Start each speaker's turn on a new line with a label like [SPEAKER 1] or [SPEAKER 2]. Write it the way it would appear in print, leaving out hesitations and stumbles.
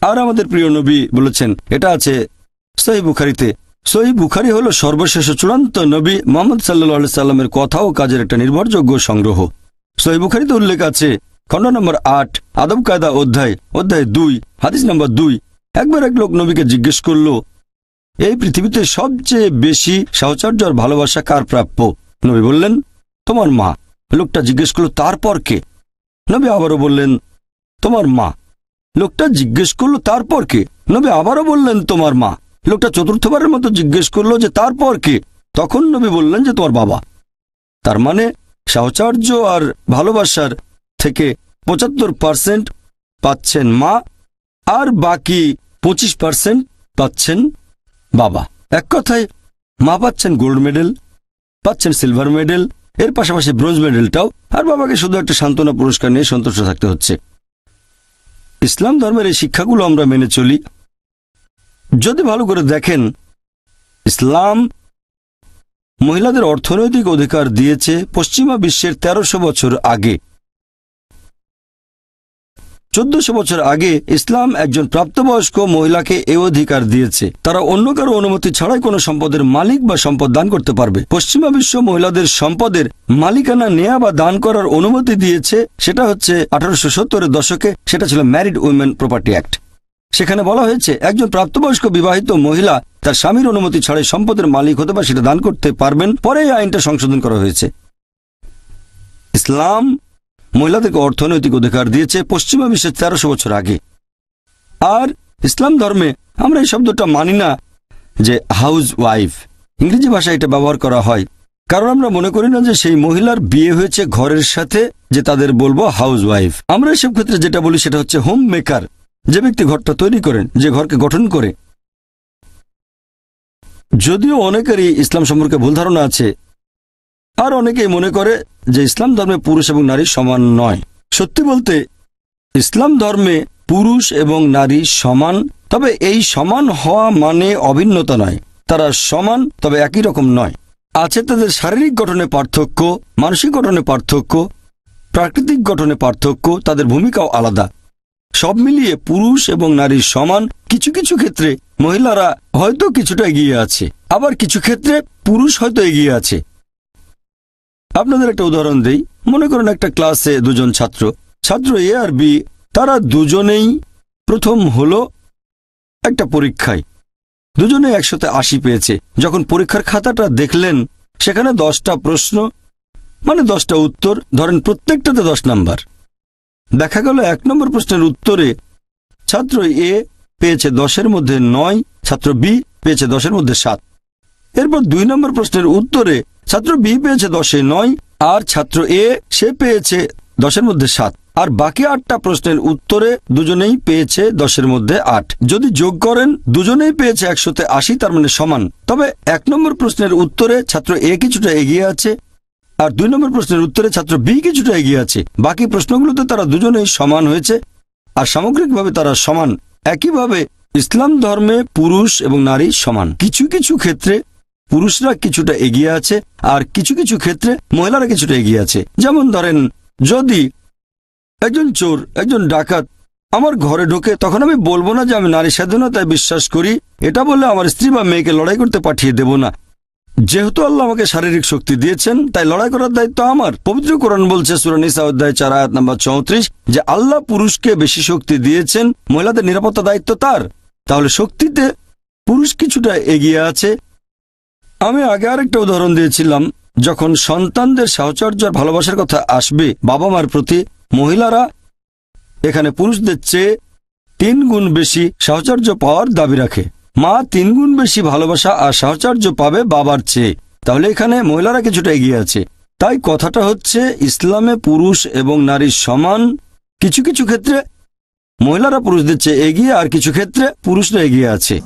[SPEAKER 1] আর আমাদের প্রিয় নবী বলেছেন, এটা আছে সহিহ বুখারীতে। সহিহ বুখারী হলো সর্বশেষ চূড়ান্ত নবী মুহাম্মদ সাল্লাল্লাহু আলাইহি সাল্লামের কথা ও কাজের একটা নির্ভরযোগ্য সংগ্রহ। সহিহ বুখারীতে উল্লেখ আছে, খণ্ড নম্বর ৮, আদব কায়দা অধ্যায় ২, হাদিস নম্বর ২। একবার এক লোক নবীকে জিজ্ঞেস করল, এই পৃথিবীতে সবচেয়ে বেশি সাহচর্য আর ভালোবাসা কার প্রাপ্য? নবী বললেন, তোমার মা। লোকটা জিজ্ঞেস করল, তারপর কে? নবী আবারও বললেন, তোমার মা। লোকটা জিজ্ঞেস করল, তারপর কে? নবী আবারও বললেন, তোমার মা। লোকটা চতুর্থবারের মতো জিজ্ঞেস করলো যে তারপর কে? তখন নবী বললেন যে তোমার বাবা। তার মানে সাহচর্য আর ভালোবাসার থেকে ৭৫% পাচ্ছেন মা, আর বাকি ২৫% পাচ্ছেন বাবা। এক কথায় মা পাচ্ছেন গোল্ড মেডেল, পাচ্ছেন সিলভার মেডেল, এর পাশাপাশি ব্রোঞ্জ মেডেলটাও, আর বাবাকে শুধু একটা সান্ত্বনা পুরস্কার নিয়ে সন্তুষ্ট থাকতে হচ্ছে। ইসলাম ধর্মের এই শিক্ষাগুলো আমরা মেনে চলি। যদি ভালো করে দেখেন, ইসলাম মহিলাদের অর্থনৈতিক অধিকার দিয়েছে পশ্চিমা বিশ্বের ১৩০০ বছর আগে। ১৪০০ বছর আগে ইসলাম একজন প্রাপ্তবয়স্ক মহিলাকে এই অধিকার দিয়েছে, তারা অন্য কারো অনুমতি ছাড়াই কোনো সম্পদের মালিক বা সম্পদ দান করতে পারবে। পশ্চিমা বিশ্ব মহিলাদের সম্পদের মালিকানা নেয়া বা দান করার অনুমতি দিয়েছে, সেটা হচ্ছে ১৮৭০-এর দশকে, সেটা ছিল ম্যারিড উইমেন প্রপার্টি অ্যাক্ট। সেখানে বলা হয়েছে একজন প্রাপ্তবয়স্ক বিবাহিত মহিলা তার স্বামীর অনুমতি ছাড়াই সম্পদের মালিক হতে বা সেটা দান করতে পারবেন। পরে এই আইনটা সংশোধন করা হয়েছে। ইসলাম মহিলাদেরকে অর্থনৈতিক অধিকার দিয়েছে পশ্চিমা বিশ্বের ১৩০০ বছর আগে। আর ইসলাম ধর্মে আমরা এই শব্দটা মানি না যে হাউস ওয়াইফ, ইংরেজি ভাষায় এটা ব্যবহার করা হয়, কারণ আমরা মনে করি না যে সেই মহিলার বিয়ে হয়েছে ঘরের সাথে, যে তাদের বলবো হাউস ওয়াইফ। আমরা এসব ক্ষেত্রে যেটা বলি সেটা হচ্ছে হোম মেকার, যে ব্যক্তি ঘরটা তৈরি করেন, যে ঘরকে গঠন করে। যদিও অনেকেরই ইসলাম সম্পর্কে ভুল ধারণা আছে, আর অনেকেই মনে করে যে ইসলাম ধর্মে পুরুষ এবং নারী সমান নয়। সত্যি বলতে ইসলাম ধর্মে পুরুষ এবং নারী সমান, তবে এই সমান হওয়া মানে অভিন্নতা নয়। তারা সমান, তবে একই রকম নয়। আছে তাদের শারীরিক গঠনে পার্থক্য, মানসিক গঠনে পার্থক্য, প্রাকৃতিক গঠনে পার্থক্য, তাদের ভূমিকাও আলাদা। সব মিলিয়ে পুরুষ এবং নারী সমান। কিছু কিছু ক্ষেত্রে মহিলারা হয়তো কিছুটা এগিয়ে আছে, আবার কিছু ক্ষেত্রে পুরুষ হয়তো এগিয়ে আছে। আপনাদের একটা উদাহরণ দেই। মনে করেন একটা ক্লাসে দুজন ছাত্র এ আর বি, তারা দুজনেই প্রথম হলো একটা পরীক্ষায়, দুজনে ১৮০ পেয়েছে। যখন পরীক্ষার খাতাটা দেখলেন, সেখানে ১০টা প্রশ্ন, মানে 10টা উত্তর, ধরেন প্রত্যেকটাতে 10 নাম্বার। দেখা গেল ১ নম্বর প্রশ্নের উত্তরে ছাত্র এ পেয়েছে 10-এর মধ্যে 9, ছাত্র বি পেয়েছে 10-এর মধ্যে 7। এরপর ২ নম্বর প্রশ্নের উত্তরে ছাত্র বি পেয়েছে 10-এ 9, আর ছাত্র এ সে পেয়েছে 10-এর মধ্যে 7। আর বাকি 8টা প্রশ্নের উত্তরে দুজনেই পেয়েছে 10-এর মধ্যে 8। যদি যোগ করেন দুজনেই পেয়েছে ১৮০, তার মানে সমান। তবে ১ নম্বর প্রশ্নের উত্তরে ছাত্র এ কিছুটা এগিয়ে আছে, আর ২ নম্বর প্রশ্নের উত্তরে ছাত্র বি কিছুটা এগিয়ে আছে। বাকি প্রশ্নগুলোতে তারা দুজনেই সমান হয়েছে, আর সামগ্রিকভাবে তারা সমান। একইভাবে ইসলাম ধর্মে পুরুষ এবং নারী সমান। কিছু কিছু ক্ষেত্রে পুরুষরা কিছুটা এগিয়ে আছে, আর কিছু কিছু ক্ষেত্রে মহিলারা কিছুটা এগিয়ে আছে। যেমন ধরেন, যদি একজন চোর, একজন ডাকাত আমার ঘরে ঢোকে, তখন আমি বলবো না যে আমি নারী স্বাধীনতায় বিশ্বাস করি, এটা বললে আমার স্ত্রী বা মেয়েকে লড়াই করতে পাঠিয়ে দেব না। যেহেতু আল্লাহ আমাকে শারীরিক শক্তি দিয়েছেন, তাই লড়াই করার দায়িত্ব আমার। পবিত্র কোরআন বলছে সূরা নিসা অধ্যায় 4 আয়াত নম্বর 34 যে আল্লাহ পুরুষকে বেশি শক্তি দিয়েছেন, মহিলাদের নিরাপত্তা দায়িত্ব তার। তাহলে শক্তিতে পুরুষ কিছুটা এগিয়ে আছে। আমি আগে আরেকটা উদাহরণ দিয়েছিলাম, যখন সন্তানদের সাহচর্য আর ভালোবাসার কথা আসবে বাবা মার প্রতি, মহিলারা এখানে পুরুষদের চেয়ে 3 গুণ বেশি সাহচর্য পাওয়ার দাবি রাখে। মা 3 গুণ বেশি ভালোবাসা আর সাহচর্য পাবে বাবার চেয়ে। তাহলে এখানে মহিলারা কিছুটা এগিয়ে আছে। তাই কথাটা হচ্ছে ইসলামে পুরুষ এবং নারী সমান। কিছু কিছু ক্ষেত্রে মহিলারা পুরুষদের চেয়ে এগিয়ে, আর কিছু ক্ষেত্রে পুরুষরা এগিয়ে আছে।